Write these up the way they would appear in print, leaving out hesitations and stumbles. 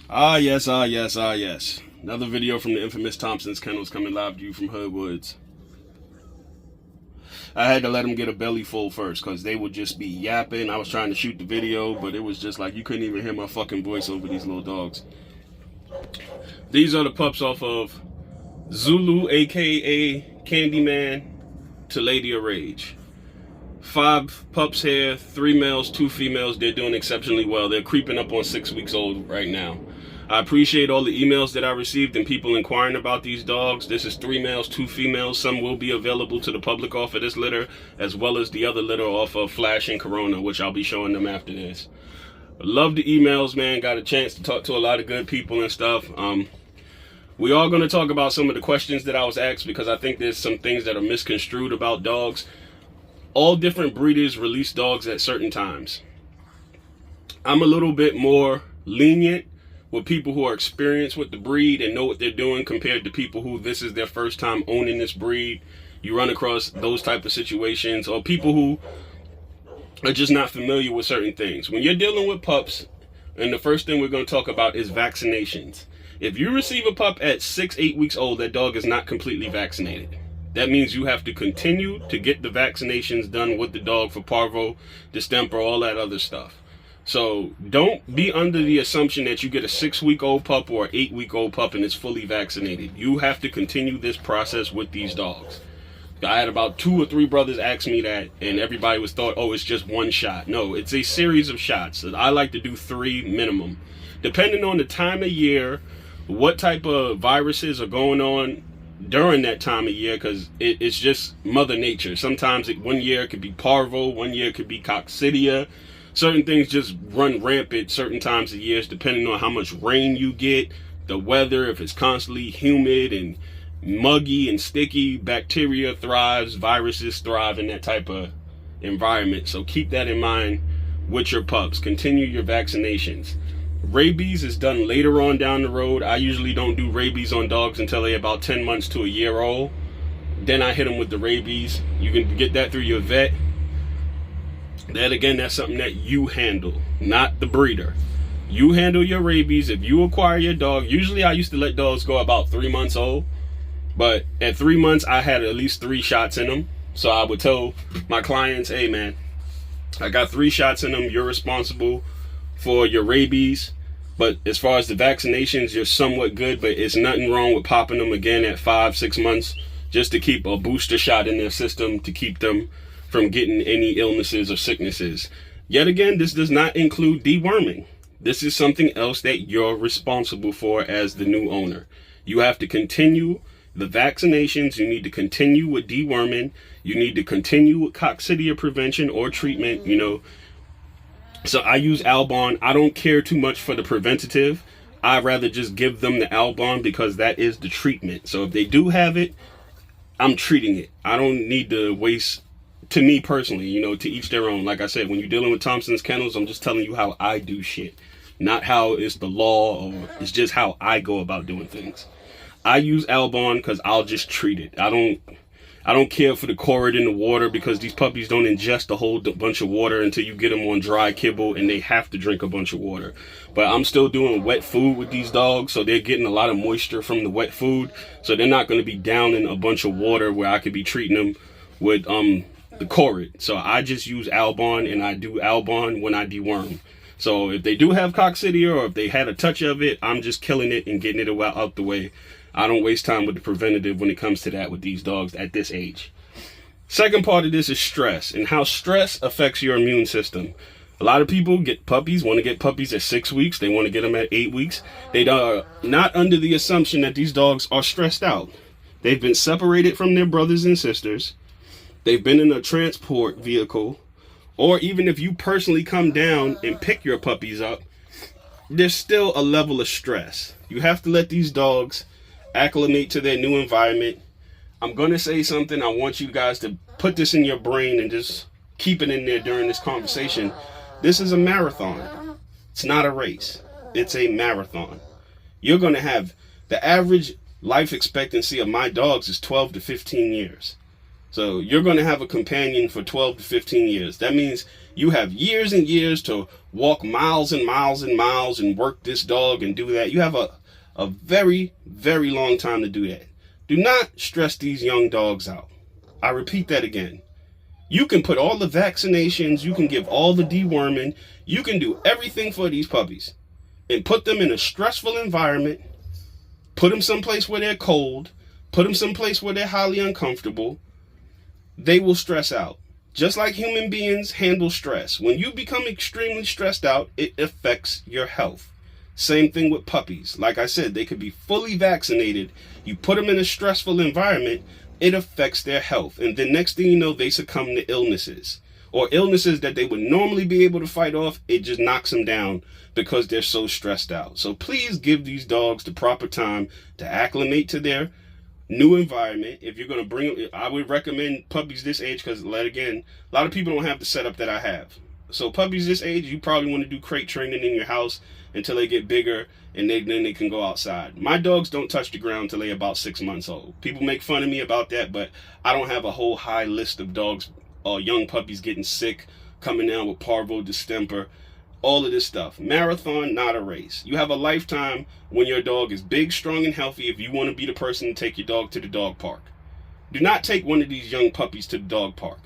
Ah, yes, ah, yes, ah, yes. Another video from the infamous Thompson'S Kennels coming live to you from Hoodwoods. I had to let them get a belly full first because they would just be yapping. I was trying to shoot the video, but it was just like you couldn't even hear my fucking voice over these little dogs. These are the pups off of Zulu, aka Candyman, to Lady of Rage. 5 pups here, 3 males, 2 females. They're doing exceptionally well. They're creeping up on 6 weeks old right now. I appreciate all the emails that I received and people inquiring about these dogs. This is 3 males, 2 females. Some will be available to the public off of this litter, as well as the other litter off of Flash and Corona, which I'll be showing them after this. Love the emails, man. Got a chance to talk to a lot of good people and stuff. We are going to talk about some of the questions that I was asked because I think there's some things that are misconstrued about dogs. All different breeders release dogs at certain times. I'm a little bit more lenient with people who are experienced with the breed and know what they're doing compared to people who this is their first time owning this breed. You run across those type of situations, or people who are just not familiar with certain things. When you're dealing with pups, and the first thing we're going to talk about is vaccinations. If you receive a pup at 6-8 weeks old, that dog is not completely vaccinated. That means you have to continue to get the vaccinations done with the dog for parvo, distemper, all that other stuff. So don't be under the assumption that you get a 6-week-old pup or an 8-week-old pup and it's fully vaccinated. You have to continue this process with these dogs. I had about 2 or 3 brothers ask me that, and everybody was thought, oh, it's just 1 shot. No, it's a series of shots. I like to do 3 minimum. Depending on the time of year, what type of viruses are going on during that time of year, because it's just Mother Nature. Sometimes 1 year it could be parvo, 1 year it could be coccidia. Certain things just run rampant certain times of years depending on how much rain you get, the weather. If it's constantly humid and muggy and sticky, bacteria thrives, viruses thrive in that type of environment. So keep that in mind with your pups. Continue your vaccinations. Rabies is done later on down the road. I usually don't do rabies on dogs until they're about 10 months to a year old. Then I hit them with the rabies. You can get that through your vet. That again, that's something that you handle, not the breeder. You handle your rabies. If you acquire your dog, usually I used to let dogs go about 3 months old. But at 3 months, I had at least 3 shots in them. So I would tell my clients, hey man, I got 3 shots in them. You're responsible for your rabies. But as far as the vaccinations, you're somewhat good, but it's nothing wrong with popping them again at 5-6 months just to keep a booster shot in their system to keep them from getting any illnesses or sicknesses. Yet again, this does not include deworming. This is something else that you're responsible for as the new owner. You have to continue the vaccinations. You need to continue with deworming. You need to continue with coccidia prevention or treatment, you know. So I use Albon. I don't care too much for the preventative. I'd rather just give them the Albon because that is the treatment. So if they do have it, I'm treating it. I don't need to waste, to me personally, you know, to each their own. Like I said, when you're dealing with Thompson'S Kennels, I'm just telling you how I do shit. Not how it's the law, or it's just how I go about doing things. I use Albon because I'll just treat it. I don't care for the chlorid in the water because these puppies don't ingest a whole bunch of water until you get them on dry kibble and they have to drink a bunch of water. But I'm still doing wet food with these dogs, so they're getting a lot of moisture from the wet food. So they're not going to be downing a bunch of water where I could be treating them with the chlorid. So I just use Albon, and I do Albon when I deworm. So if they do have coccidia or if they had a touch of it, I'm just killing it and getting it out the way. I don't waste time with the preventative when it comes to that with these dogs at this age. Second part of this is stress and how stress affects your immune system. A lot of people get puppies, want to get puppies at 6 weeks. They want to get them at 8 weeks. They are not under the assumption that these dogs are stressed out. They've been separated from their brothers and sisters. They've been in a transport vehicle. Or even if you personally come down and pick your puppies up, there's still a level of stress. You have to let these dogs acclimate to their new environment. I'm going to say something. I want you guys to put this in your brain and just keep it in there during this conversation. This is a marathon. It's not a race. It's a marathon. You're going to have the average life expectancy of my dogs is 12 to 15 years. So you're going to have a companion for 12 to 15 years. That means you have years and years to walk miles and miles and miles and work this dog and do that. You have a very, very long time to do that. Do not stress these young dogs out. I repeat that again. You can put all the vaccinations, you can give all the deworming, you can do everything for these puppies and put them in a stressful environment, put them someplace where they're cold, put them someplace where they're highly uncomfortable. They will stress out. Just like human beings handle stress. When you become extremely stressed out, it affects your health. Same thing with puppies. Like I said, they could be fully vaccinated. You put them in a stressful environment, it affects their health. And the next thing you know, they succumb to illnesses. Or illnesses that they would normally be able to fight off, it just knocks them down because they're so stressed out. So please give these dogs the proper time to acclimate to their new environment. If you're going to bring them, I would recommend puppies this age because, again, a lot of people don't have the setup that I have. So puppies this age, you probably want to do crate training in your house until they get bigger, and then they can go outside. My dogs don't touch the ground until they're about 6 months old. People make fun of me about that, but I don't have a whole high list of dogs or young puppies getting sick, coming down with parvo, distemper, all of this stuff. Marathon, not a race. You have a lifetime when your dog is big, strong, and healthy if you want to be the person to take your dog to the dog park. Do not take one of these young puppies to the dog park.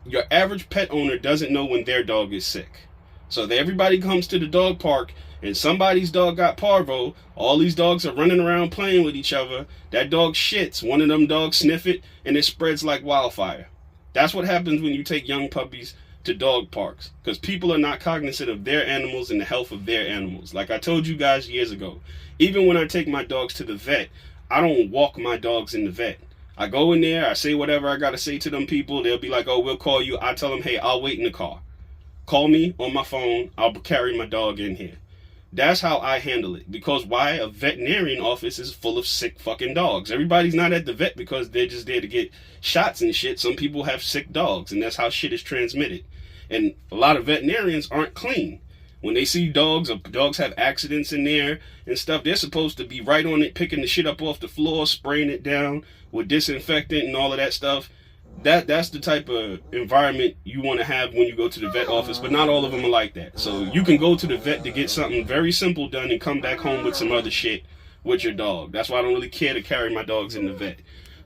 Your average pet owner doesn't know when their dog is sick. So everybody comes to the dog park and somebody's dog got parvo. All these dogs are running around playing with each other. That dog shits. One of them dogs sniff it and it spreads like wildfire. That's what happens when you take young puppies to dog parks, because people are not cognizant of their animals and the health of their animals. Like I told you guys years ago, even when I take my dogs to the vet, I don't walk my dogs in the vet. I go in there, I say whatever I gotta say to them people. They'll be like, oh, we'll call you. I tell them, hey, I'll wait in the car. Call me on my phone. I'll carry my dog in here. That's how I handle it. Because why? A veterinarian office is full of sick fucking dogs. Everybody's not at the vet because they're just there to get shots and shit. Some people have sick dogs, and that's how shit is transmitted. And a lot of veterinarians aren't clean. When they see dogs, or dogs have accidents in there and stuff, they're supposed to be right on it, picking the shit up off the floor, spraying it down with disinfectant and all of that stuff. That's the type of environment you want to have when you go to the vet office, but not all of them are like that. So you can go to the vet to get something very simple done and come back home with some other shit with your dog. That's why I don't really care to carry my dogs in the vet.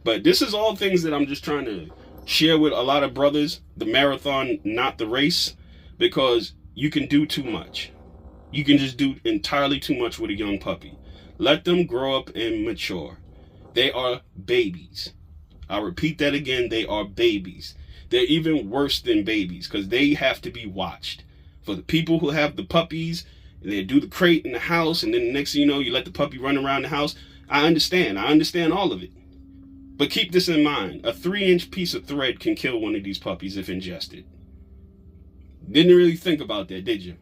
But this is all things that I'm just trying to share with a lot of brothers. The marathon, not the race, because you can do too much. You can just do entirely too much with a young puppy. Let them grow up and mature. They are babies. I'll repeat that again. They are babies. They're even worse than babies because they have to be watched. For the people who have the puppies, and they do the crate in the house, and then the next thing you know, you let the puppy run around the house. I understand all of it. But keep this in mind. A 3-inch piece of thread can kill one of these puppies if ingested. Didn't really think about that, did you?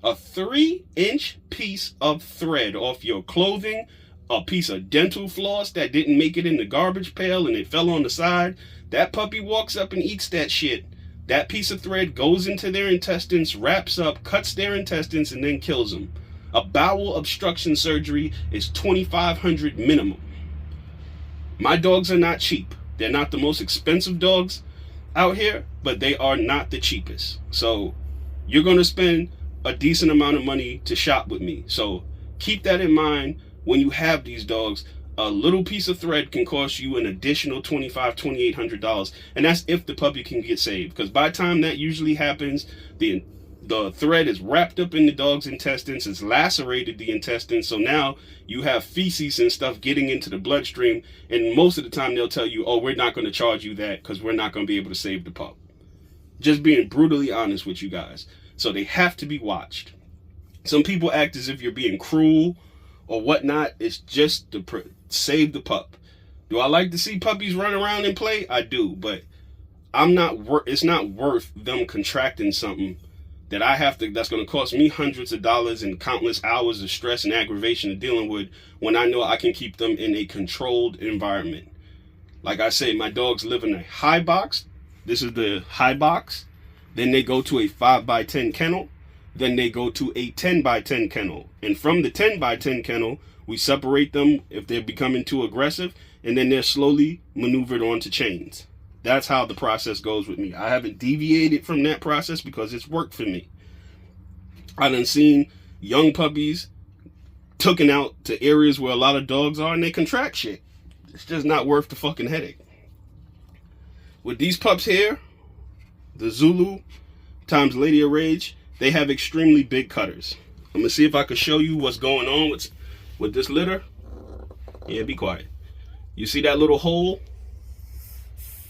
A 3-inch piece of thread off your clothing, a piece of dental floss that didn't make it in the garbage pail and it fell on the side, that puppy walks up and eats that shit. That piece of thread goes into their intestines, wraps up, cuts their intestines, and then kills them. A bowel obstruction surgery is $2,500 minimum. My dogs are not cheap. They're not the most expensive dogs out here, but they are not the cheapest. So you're going to spend a decent amount of money to shop with me. So keep that in mind. When you have these dogs, a little piece of thread can cost you an additional $2,800, and that's if the puppy can get saved. Because by the time that usually happens, the thread is wrapped up in the dog's intestines, it's lacerated the intestines, so now you have feces and stuff getting into the bloodstream, and most of the time they'll tell you, oh, we're not going to charge you that because we're not going to be able to save the pup. Just being brutally honest with you guys. So they have to be watched. Some people act as if you're being cruel or whatnot. It's just to save the pup. Do I like to see puppies run around and play? I do, but it's not worth them contracting something that that's going to cost me hundreds of dollars and countless hours of stress and aggravation of dealing with, when I know I can keep them in a controlled environment. Like I say, my dogs live in a high box. This is the high box. Then they go to a 5x10 kennel. Then they go to a 10x10 kennel. And from the 10x10 kennel, we separate them if they're becoming too aggressive, and then they're slowly maneuvered onto chains. That's how the process goes with me. I haven't deviated from that process because it's worked for me. I done seen young puppies taken out to areas where a lot of dogs are and they contract shit. It's just not worth the fucking headache. With these pups here, the Zulu times Lady of Rage, they have extremely big cutters. I'm gonna see if I can show you what's going on with this litter. Yeah, be quiet. You see that little hole?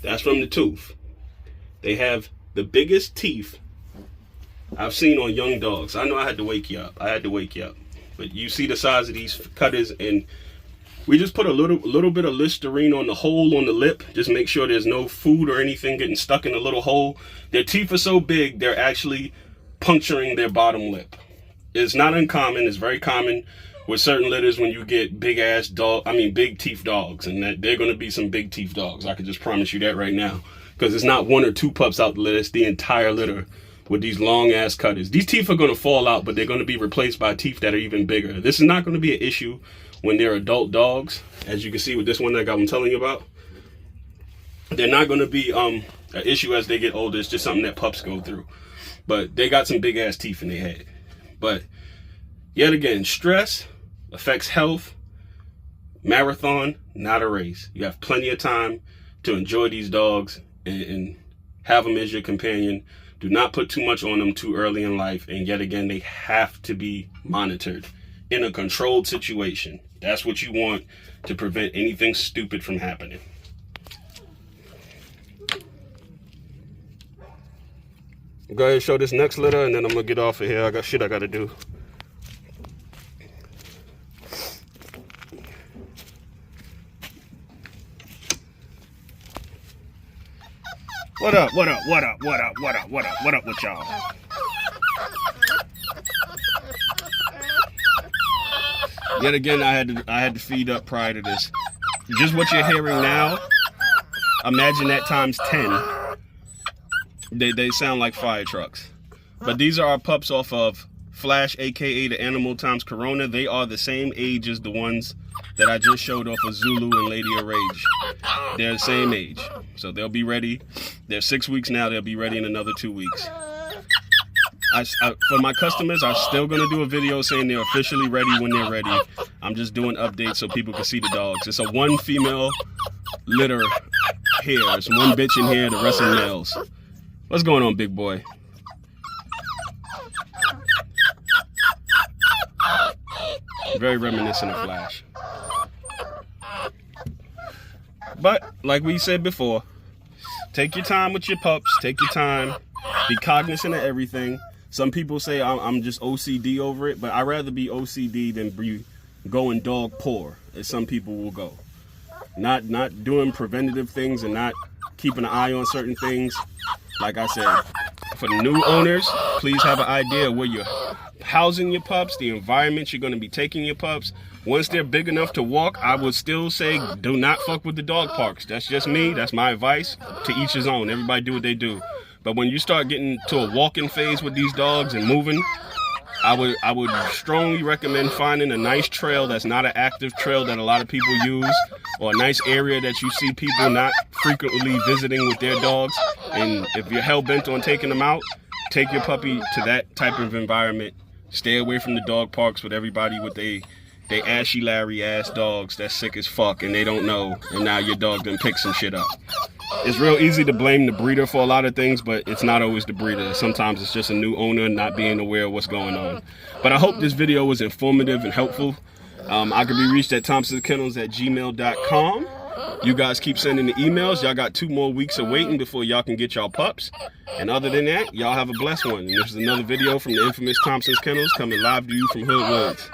That's from the tooth. They have the biggest teeth I've seen on young dogs. I know I had to wake you up. But you see the size of these cutters, and we just put a little bit of Listerine on the hole on the lip. Just make sure there's no food or anything getting stuck in the little hole. Their teeth are so big, they're actually puncturing their bottom lip. It's not uncommon. It's very common with certain litters when you get big teeth dogs, and that they're going to be some big teeth dogs. I can just promise you that right now, because it's not one or two pups out the litter. It's the entire litter with these long ass cutters. These teeth are going to fall out, but they're going to be replaced by teeth that are even bigger. This is not going to be an issue when they're adult dogs, as you can see with this one that I'm telling you about. They're not going to be an issue as they get older. It's just something that pups go through. But they got some big ass teeth in their head. But yet again, stress affects health. Marathon, not a race. You have plenty of time to enjoy these dogs and have them as your companion. Do not put too much on them too early in life. And yet again, they have to be monitored in a controlled situation. That's what you want to prevent anything stupid from happening. Go ahead and show this next litter, and then I'm gonna get off of here. I got shit I gotta do. What up with y'all? Yet again, I had to feed up prior to this. Just what you're hearing now, imagine that times 10. They sound like fire trucks. But these are our pups off of Flash, aka the Animal times Corona. They are the same age as the ones that I just showed off of Zulu and Lady of Rage. They're the same age. So they'll be ready. They're 6 weeks now. They'll be ready in another 2 weeks. For my customers, I'm still going to do a video saying they're officially ready when they're ready. I'm just doing updates so people can see the dogs. It's a one female litter here. There's one bitch in here, the rest are males. What's going on, big boy? Very reminiscent of Flash. But, like we said before, take your time with your pups. Take your time. Be cognizant of everything. Some people say I'm just OCD over it, but I'd rather be OCD than be going dog poor, as some people will go. Not doing preventative things and not keeping an eye on certain things. Like I said, for the new owners, please have an idea where you're housing your pups, the environment you're going to be taking your pups. Once they're big enough to walk, I would still say do not fuck with the dog parks. That's just me. That's my advice. To each his own. Everybody do what they do. But when you start getting to a walking phase with these dogs and moving, I would strongly recommend finding a nice trail that's not an active trail that a lot of people use, or a nice area that you see people not frequently visiting with their dogs. And if you're hell-bent on taking them out, take your puppy to that type of environment. Stay away from the dog parks with everybody with they ashy Larry ass dogs that's sick as fuck and they don't know, and now your dog done pick some shit up. It's real easy to blame the breeder for a lot of things, but it's not always the breeder. Sometimes it's just a new owner not being aware of what's going on. But I hope this video was informative and helpful. I can be reached at Thompson'S@gmail.com. You guys keep sending the emails. Y'all got 2 more weeks of waiting before y'all can get y'all pups. And other than that, y'all have a blessed one. And this is another video from the infamous Thompson'S Kennels coming live to you from Hood Woods.